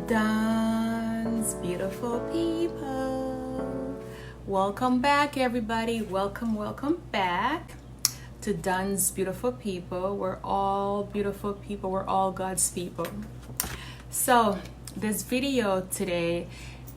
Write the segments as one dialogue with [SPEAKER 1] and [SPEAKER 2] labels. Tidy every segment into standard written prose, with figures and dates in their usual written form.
[SPEAKER 1] Dance, beautiful people. Welcome back, everybody. Welcome back to Dance, beautiful people. We're all beautiful people. We're all God's people. So this video today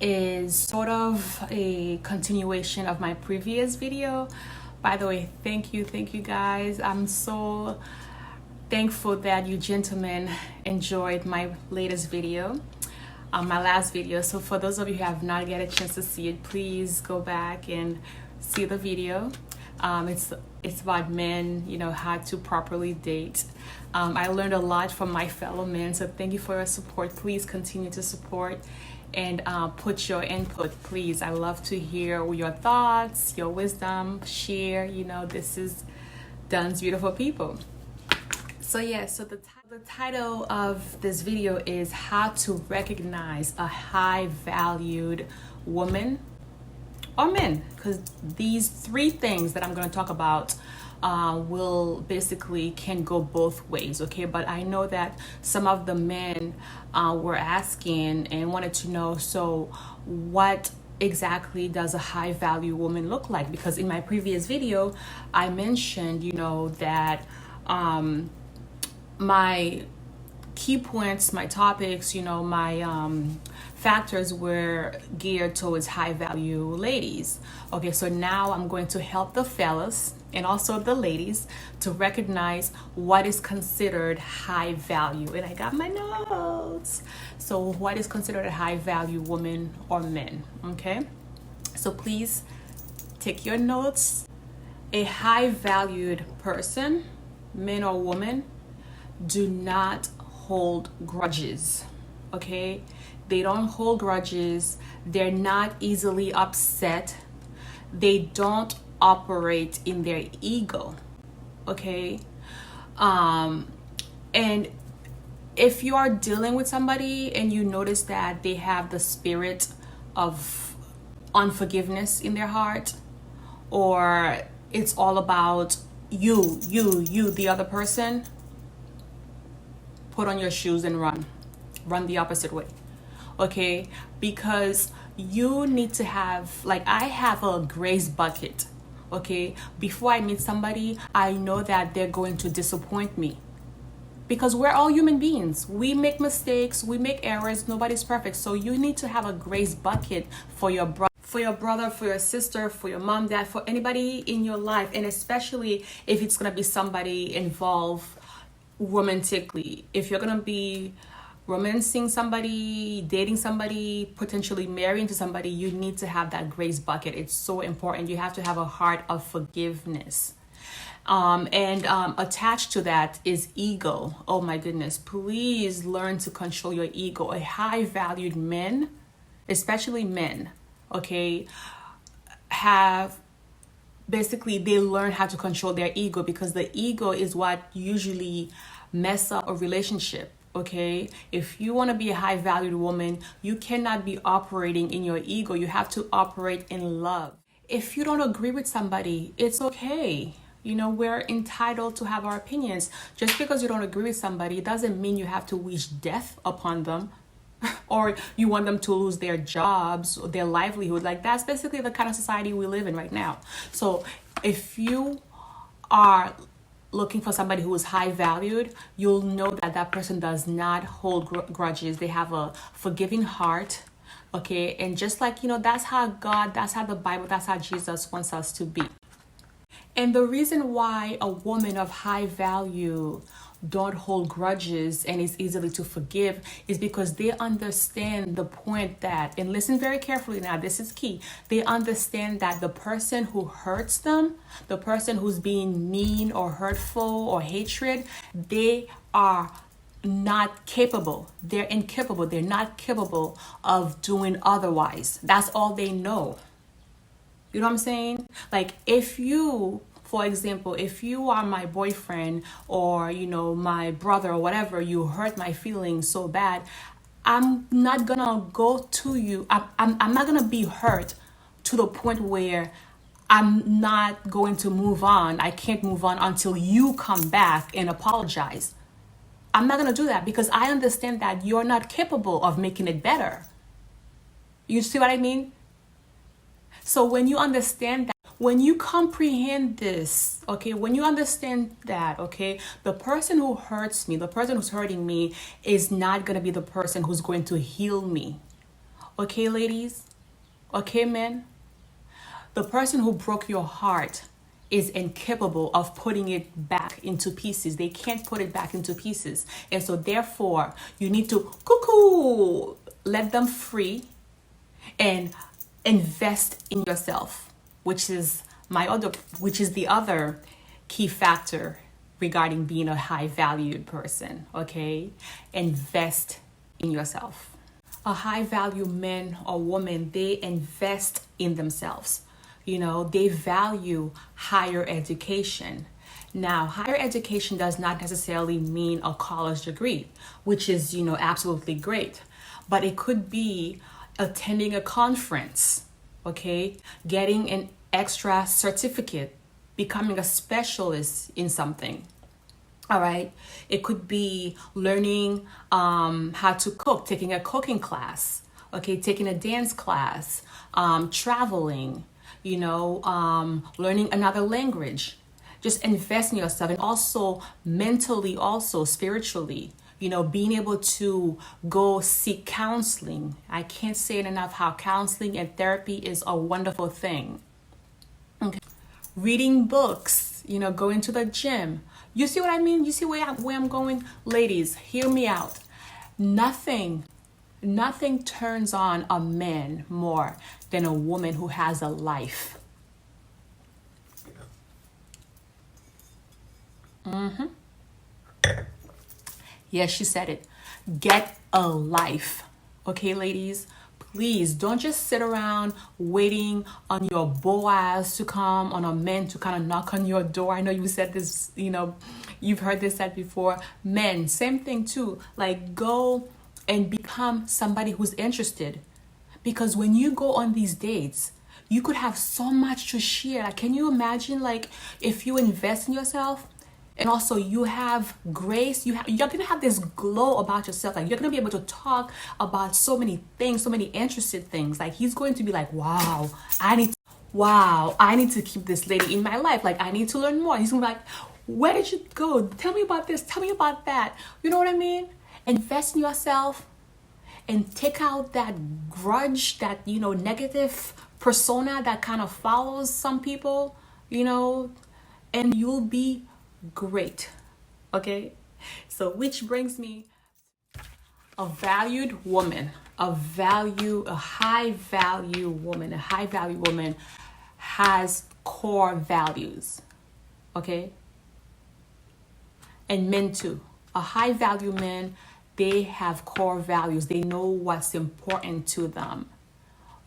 [SPEAKER 1] is sort of a continuation of my previous video. By the way, thank you guys. I'm so thankful that you gentlemen enjoyed my latest video, my last video. So for those of you who have not get a chance to see it, please go back and see the video. It's about men, how to properly date. I learned a lot from my fellow men, so thank you for your support. Please continue to support and put your input, please. I love to hear your thoughts, your wisdom, share. This is Duns Beautiful People. So the title of this video is how to recognize a high valued woman or men, because these three things that I'm going to talk about can go both ways, okay? But I know that some of the men were asking and wanted to know, so what exactly does a high value woman look like? Because in my previous video I mentioned that my key points, my topics, my factors were geared towards high value ladies. Okay, so now I'm going to help the fellas and also the ladies to recognize what is considered high value. And I got my notes. So what is considered a high value woman or men? Okay, so please take your notes. A high valued person, man or woman, do not hold grudges. Okay, they don't hold grudges. They're not easily upset. They don't operate in their ego. Okay, and if you are dealing with somebody and you notice that they have the spirit of unforgiveness in their heart, or it's all about you, the other person, put on your shoes and run the opposite way. Okay, because you need to have, like, I have a grace bucket. Okay, before I meet somebody, I know that they're going to disappoint me, because we're all human beings. We make mistakes, we make errors. Nobody's perfect. So you need to have a grace bucket for your brother, for your sister, for your mom, dad, for anybody in your life. And especially if it's gonna be somebody involved romantically. If you're gonna be romancing somebody, dating somebody, potentially marrying to somebody, you need to have that grace bucket. It's so important. You have to have a heart of forgiveness. And attached to that is ego. Oh my goodness, please learn to control your ego. A high valued men, especially men, okay, they learn how to control their ego, because the ego is what usually mess up a relationship. Okay, if you want to be a high valued woman, you cannot be operating in your ego. You have to operate in love. If you don't agree with somebody, it's okay. We're entitled to have our opinions. Just because you don't agree with somebody doesn't mean you have to wish death upon them or you want them to lose their jobs or their livelihood. Like, that's basically the kind of society we live in right now. So if you are looking for somebody who is high valued, you'll know that that person does not hold grudges. They have a forgiving heart. Okay, and just like, that's how God, that's how the Bible, that's how Jesus wants us to be. And the reason why a woman of high value don't hold grudges and is easily to forgive is because they understand the point that, and listen very carefully now, this is key. They understand that the person who hurts them, the person who's being mean or hurtful or hatred, they are not capable. They're incapable. They're not capable of doing otherwise. That's all they know. You know what I'm saying? Like, for example, if you are my boyfriend or, my brother or whatever, you hurt my feelings so bad, I'm not gonna go to you. I'm not gonna be hurt to the point where I'm not going to move on. I can't move on until you come back and apologize. I'm not going to do that because I understand that you're not capable of making it better. You see what I mean? So when you understand that, when you comprehend this, okay, when you understand that, okay, the person who hurts me, the person who's hurting me is not going to be the person who's going to heal me. Okay, ladies? Okay, men? The person who broke your heart is incapable of putting it back into pieces. They can't put it back into pieces. And so therefore, you need to let them free and invest in yourself, which is the other key factor regarding being a high valued person. Okay? Invest in yourself. A high value man or woman, they invest in themselves. You know, they value higher education. Now, higher education does not necessarily mean a college degree, which is, you know, absolutely great. But it could be attending a conference, okay? Getting an extra certificate, becoming a specialist in something. All right. It could be learning how to cook, taking a cooking class, okay, taking a dance class, traveling, you know, learning another language. Just invest in yourself, and also mentally, also spiritually, you know, being able to go seek counseling. I can't say it enough how counseling and therapy is a wonderful thing. Okay. Reading books, you know, going to the gym. You see what I mean? You see where I'm going? Ladies, hear me out. Nothing turns on a man more than a woman who has a life. Yes, she said it. Get a life. Okay, ladies? Please don't just sit around waiting on your Boaz to come, on a man to kind of knock on your door. I know you said this, you know, you've heard this said before. Men, same thing too. Like, go and become somebody who's interested. Because when you go on these dates, you could have so much to share. Like, can you imagine, like, if you invest in yourself, and also you have grace, you're gonna have this glow about yourself. Like, you're gonna be able to talk about so many things, so many interested things. Like, he's going to be like, wow, I need to keep this lady in my life. Like, I need to learn more. He's gonna be like, where did you go? Tell me about this, tell me about that. You know what I mean? Invest in yourself and take out that grudge, that, you know, negative persona that kind of follows some people, you know, and you'll be great. Okay, so which brings me, a valued woman, a high value woman has core values. Okay, and men too. A high value man, they have core values. They know what's important to them.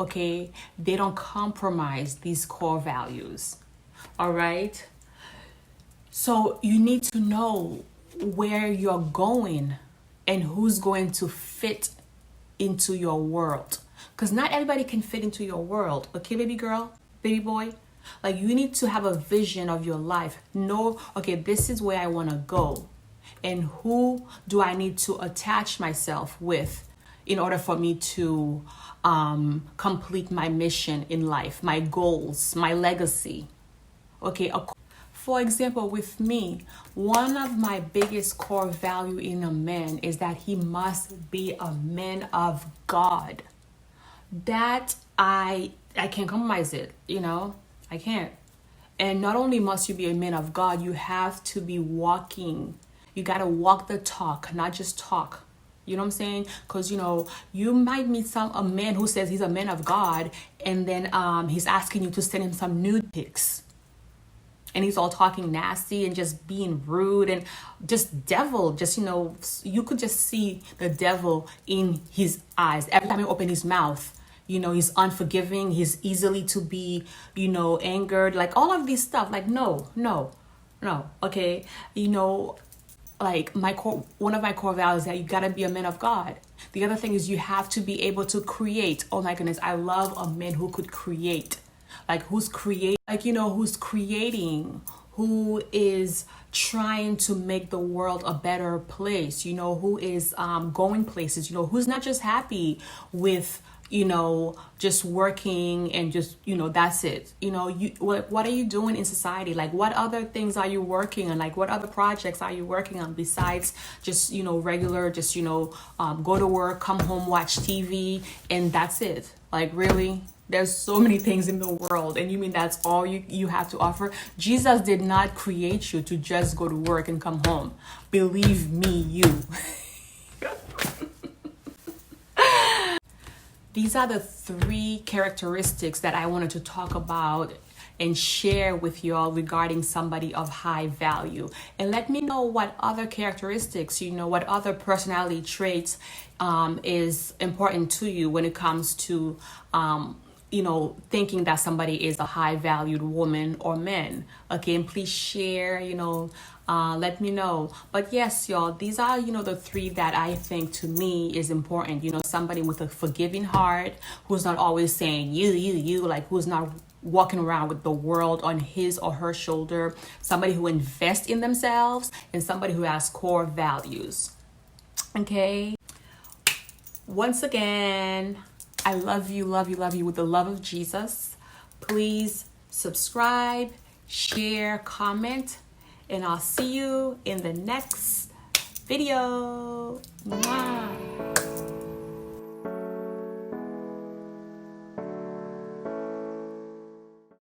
[SPEAKER 1] Okay, they don't compromise these core values. All right. So you need to know where you're going and who's going to fit into your world. Because not everybody can fit into your world. Okay, baby girl, baby boy? Like, you need to have a vision of your life. Know, okay, this is where I want to go. And who do I need to attach myself with in order for me to complete my mission in life, my goals, my legacy? Okay, for example, with me, one of my biggest core value in a man is that he must be a man of God. That I can't compromise it, you know, I can't. And not only must you be a man of God, you have to be walking. You got to walk the talk, not just talk. You know what I'm saying? Because, you know, you might meet a man who says he's a man of God, and then he's asking you to send him some nude pics. And he's all talking nasty and just being rude and just devil. Just, you know, you could just see the devil in his eyes. Every time he opens his mouth, you know, he's unforgiving. He's easily to be, you know, angered. Like, all of these stuff. Like, no. Okay. You know, like, one of my core values is that you got to be a man of God. The other thing is you have to be able to create. Oh my goodness. I love a man who could create. Like, who's creating, who is trying to make the world a better place, you know, who is going places, you know, who's not just happy with, you know, just working and just, you know, that's it. You know, what are you doing in society? Like, what other things are you working on? Like, what other projects are you working on besides just, you know, regular, just, you know, go to work, come home, watch TV, and that's it? Like, really? There's so many things in the world, and you mean that's all you have to offer? Jesus did not create you to just go to work and come home. Believe me, you. These are the 3 characteristics that I wanted to talk about and share with y'all regarding somebody of high value. And let me know what other characteristics, you know, what other personality traits is important to you when it comes to, you know, thinking that somebody is a high valued woman or man. Okay, and please share, you know, let me know. But yes, y'all, these are, you know, the 3 that I think to me is important. You know, somebody with a forgiving heart, who's not always saying you, like who's not walking around with the world on his or her shoulder, somebody who invests in themselves, and somebody who has core values. Okay. Once again, I love you with the love of Jesus. Please subscribe, share, comment, and I'll see you in the next video. Mwah.